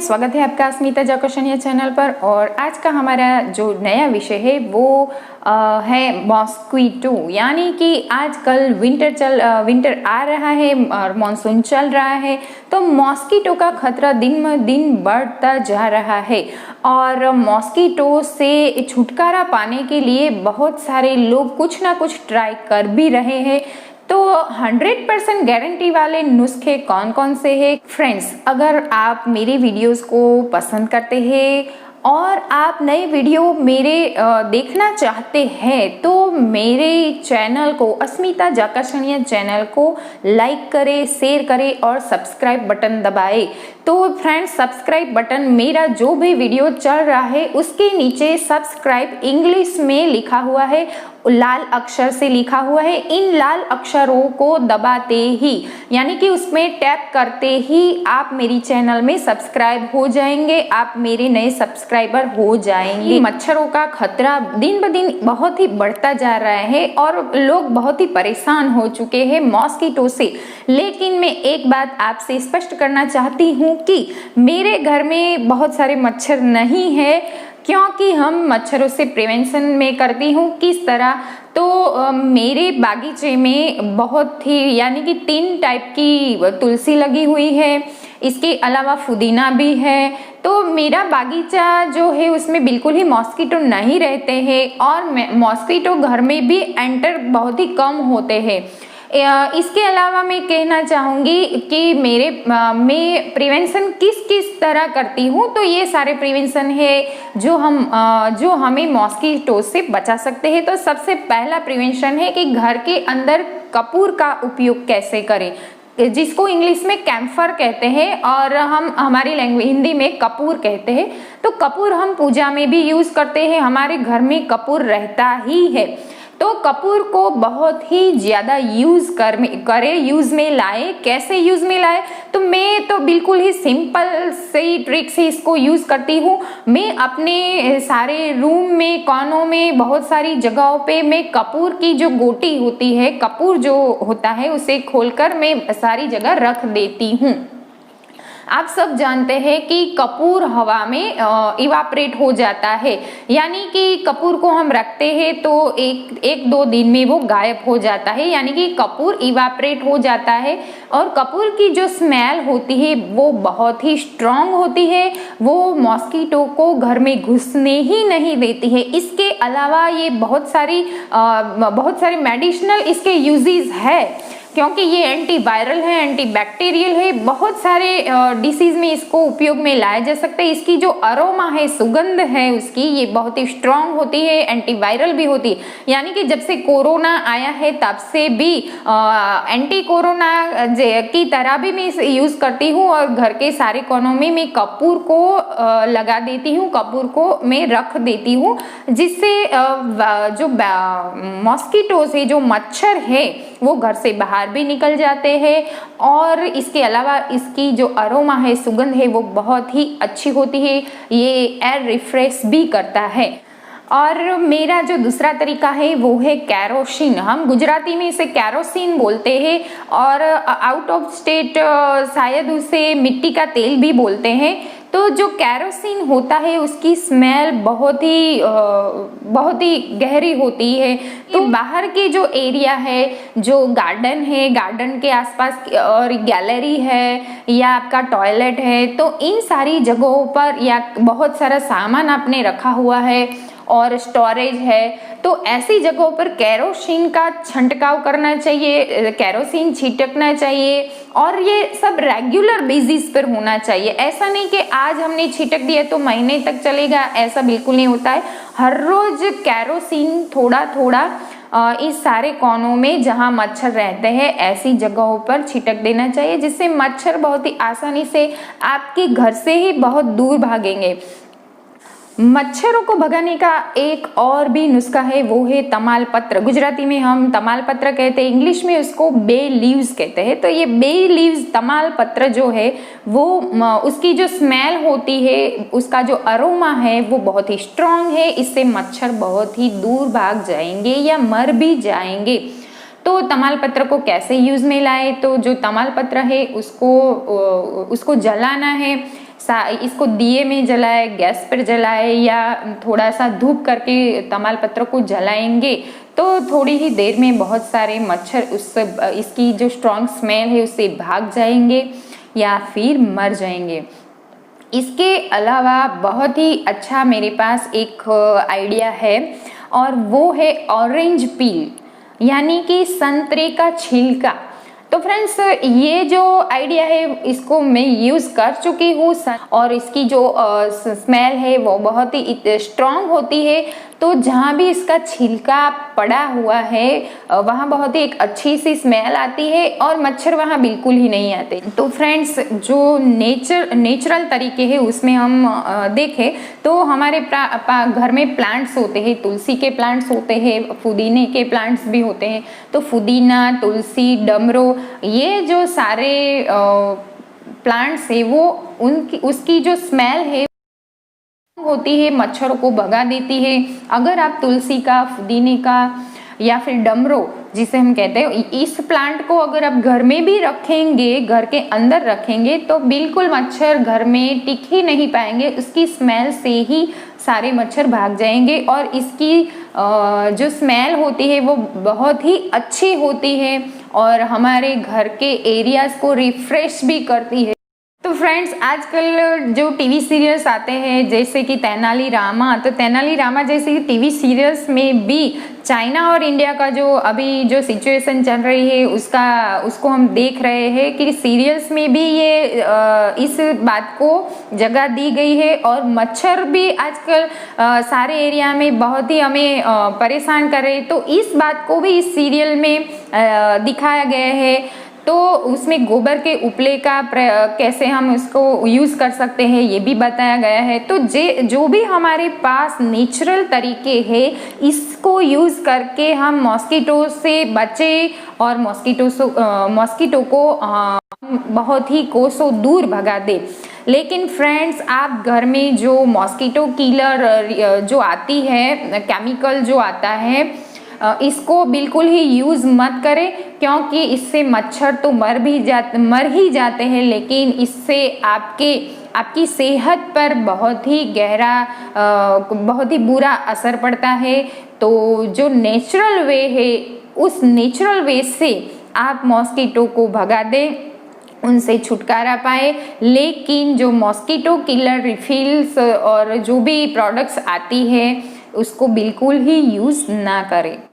स्वागत है आपका अस्मिता जाकशनिया चैनल पर। और आज का हमारा जो नया विषय है वो है मॉस्क्वीटो। यानी कि आजकल विंटर आ रहा है और मानसून चल रहा है, तो मॉस्क्वीटो का खतरा दिन ब दिन बढ़ता जा रहा है। और मॉस्क्वीटो से छुटकारा पाने के लिए बहुत सारे लोग कुछ ना कुछ ट्राई कर भी रहे हैं। तो 100% गारंटी वाले नुस्खे कौन कौन से हैं? फ्रेंड्स, अगर आप मेरे वीडियोस को पसंद करते हैं और आप नए वीडियो मेरे देखना चाहते हैं तो मेरे चैनल को, अस्मिता जाकशनिया चैनल को लाइक करें, शेयर करें और सब्सक्राइब बटन दबाएं। तो फ्रेंड्स, सब्सक्राइब बटन, मेरा जो भी वीडियो चल रहा है उसके नीचे सब्सक्राइब इंग्लिश में लिखा हुआ है, लाल अक्षर से लिखा हुआ है। इन लाल अक्षरों को दबाते ही, यानी कि उसमें टैप करते ही आप मेरी चैनल में सब्सक्राइब हो जाएंगे, आप मेरे नए सब्सक्राइबर हो जाएंगे। मच्छरों का खतरा दिन ब दिन बहुत ही बढ़ता जा रहा है और लोग बहुत ही परेशान हो चुके हैं मॉस्क्वीटो से। लेकिन मैं एक बात आपसे स्पष्ट करना चाहती हूँ कि मेरे घर में बहुत सारे मच्छर नहीं है, क्योंकि हम मच्छरों से प्रिवेंशन में करती हूँ। किस तरह? तो मेरे बागीचे में बहुत ही, यानी कि 3 टाइप की तुलसी लगी हुई है, इसके अलावा पुदीना भी है। तो मेरा बागीचा जो है उसमें बिल्कुल ही मॉस्क्वीटो नहीं रहते हैं और मॉस्क्वीटो घर में भी एंटर बहुत ही कम होते हैं। इसके अलावा मैं कहना चाहूँगी कि मैं प्रिवेंशन किस किस तरह करती हूँ। तो ये सारे प्रिवेंशन है जो हमें मॉस्क्वीटो से बचा सकते हैं। तो सबसे पहला प्रिवेंशन है कि घर के अंदर कपूर का उपयोग कैसे करें, जिसको इंग्लिश में कैम्फर कहते हैं और हम हमारी लैंग्वेज हिंदी में कपूर कहते हैं। तो कपूर हम पूजा में भी यूज करते हैं, हमारे घर में कपूर रहता ही है। तो कपूर को बहुत ही ज़्यादा यूज़ करें, यूज़ में लाए। कैसे यूज़ में लाए? तो मैं तो बिल्कुल ही सिंपल से ट्रिक से इसको यूज़ करती हूँ। मैं अपने सारे रूम में, कोनों में, बहुत सारी जगहों पे मैं कपूर की जो गोटी होती है, कपूर जो होता है, उसे खोलकर मैं सारी जगह रख देती हूँ। आप सब जानते हैं कि कपूर हवा में इवापरेट हो जाता है, यानी कि कपूर को हम रखते हैं तो एक दो दिन में वो गायब हो जाता है, यानी कि कपूर इवापरेट हो जाता है। और कपूर की जो स्मेल होती है वो बहुत ही स्ट्रॉन्ग होती है, वो मॉस्क्वीटो को घर में घुसने ही नहीं देती है। इसके अलावा ये बहुत सारे मेडिसिनल इसके यूजेस है, क्योंकि ये एंटीवायरल है, एंटीबैक्टीरियल है। बहुत सारे डिसीज में इसको उपयोग में लाया जा सकता है। इसकी जो अरोमा है, सुगंध है उसकी, ये बहुत ही स्ट्रांग होती है, एंटीवायरल भी होती है। यानी कि जब से कोरोना आया है तब से भी एंटी कोरोना की तरह भी मैं इसे यूज करती हूँ और घर के सारे कोनों में मैं कपूर को लगा देती हूँ, कपूर को मैं रख देती हूँ, जिससे जो मॉस्क्वीटो से जो मच्छर है वो घर से बाहर भी निकल जाते हैं। और इसके अलावा इसकी जो अरोमा है, सुगंध है, वो बहुत ही अच्छी होती है। ये एयर रिफ्रेश भी करता है। और मेरा जो दूसरा तरीका है वो है कैरोसिन। हम गुजराती में इसे कैरोसिन बोलते हैं और आउट ऑफ स्टेट शायद उसे मिट्टी का तेल भी बोलते हैं। तो जो कैरोसिन होता है उसकी स्मेल बहुत ही गहरी होती है। तो बाहर के जो एरिया है, जो गार्डन है, गार्डन के आसपास और गैलरी है या आपका टॉयलेट है, तो इन सारी जगहों पर, या बहुत सारा सामान आपने रखा हुआ है और स्टोरेज है, तो ऐसी जगहों पर कैरोसिन का छंटकाव करना चाहिए, कैरोसिन छिड़कना चाहिए। और ये सब रेगुलर बेसिस पर होना चाहिए। ऐसा नहीं कि आज हमने छिड़क दिया तो महीने तक चलेगा, ऐसा बिल्कुल नहीं होता है। हर रोज कैरोसिन थोड़ा थोड़ा इस सारे कोनों में जहां मच्छर रहते हैं ऐसी जगहों पर छिटक देना चाहिए, जिससे मच्छर बहुत ही आसानी से आपके घर से ही बहुत दूर भागेंगे। मच्छरों को भगाने का एक और भी नुस्खा है, वो है तमालपत्र। गुजराती में हम तमालपत्र कहते हैं, इंग्लिश में उसको बे लीव्स कहते हैं। तो ये बे लीव्स, तमालपत्र जो है वो उसकी जो स्मेल होती है, उसका जो अरोमा है वो बहुत ही स्ट्रांग है। इससे मच्छर बहुत ही दूर भाग जाएंगे या मर भी जाएंगे। तो तमालपत्र को कैसे यूज में लाए? तो जो तमालपत्र है उसको जलाना है, इसको दिए में जलाए, गैस पर जलाए या थोड़ा सा धूप करके तमाल पत्र को जलाएंगे तो थोड़ी ही देर में बहुत सारे मच्छर उससे इसकी जो स्ट्रॉन्ग स्मेल है उससे भाग जाएंगे या फिर मर जाएंगे। इसके अलावा बहुत ही अच्छा मेरे पास एक आइडिया है और वो है ऑरेंज पील, यानी कि संतरे का छिलका। तो फ्रेंड्स ये जो आइडिया है इसको मैं यूज़ कर चुकी हूँ और इसकी जो स्मेल है वो बहुत ही स्ट्रॉन्ग होती है। तो जहाँ भी इसका छिलका पड़ा हुआ है वहाँ बहुत ही एक अच्छी सी स्मेल आती है और मच्छर वहाँ बिल्कुल ही नहीं आते। तो फ्रेंड्स जो नेचुरल तरीके हैं उसमें हम देखें तो हमारे घर में प्लांट्स होते हैं, तुलसी के प्लांट्स होते हैं, पुदीने के प्लांट्स भी होते हैं। तो पुदीना, तुलसी, डमरो, ये जो सारे प्लांट्स है वो उसकी जो स्मेल है होती है मच्छरों को भगा देती है। अगर आप तुलसी का, पुदीने का या फिर डमरो जिसे हम कहते हैं, इस प्लांट को अगर आप घर में भी रखेंगे, घर के अंदर रखेंगे तो बिल्कुल मच्छर घर में टिक ही नहीं पाएंगे। उसकी स्मेल से ही सारे मच्छर भाग जाएंगे और इसकी जो स्मेल होती है वो बहुत ही अच्छी होती है और हमारे घर के एरियाज को रिफ्रेश भी करती है। तो फ्रेंड्स आजकल जो टीवी सीरियल्स आते हैं जैसे कि तेनालीरामा, तो तेनालीरामा जैसे टीवी सीरियल्स में भी चाइना और इंडिया का जो अभी जो सिचुएशन चल रही है उसको हम देख रहे हैं कि सीरियल्स में भी ये इस बात को जगह दी गई है और मच्छर भी आजकल सारे एरिया में बहुत ही हमें परेशान कर रहे हैं। तो इस बात को भी इस सीरियल में दिखाया गया है। तो उसमें गोबर के उपले का कैसे हम उसको यूज़ कर सकते हैं ये भी बताया गया है। तो जो भी हमारे पास नेचुरल तरीके हैं इसको यूज़ करके हम मॉस्किटो से बचे और मॉस्किटो को बहुत ही कोसों दूर भगा दे। लेकिन फ्रेंड्स आप घर में जो मॉस्किटो किलर जो आती है, केमिकल जो आता है, इसको बिल्कुल ही यूज़ मत करें क्योंकि इससे मच्छर तो मर ही जाते हैं, लेकिन इससे आपकी सेहत पर बहुत ही गहरा बहुत ही बुरा असर पड़ता है। तो जो नेचुरल वे है उस नेचुरल वे से आप मॉस्किटो को भगा दें, उनसे छुटकारा पाए। लेकिन जो मॉस्किटो किलर रिफिल्स और जो भी प्रोडक्ट्स आती है उसको बिल्कुल ही यूज़ ना करें।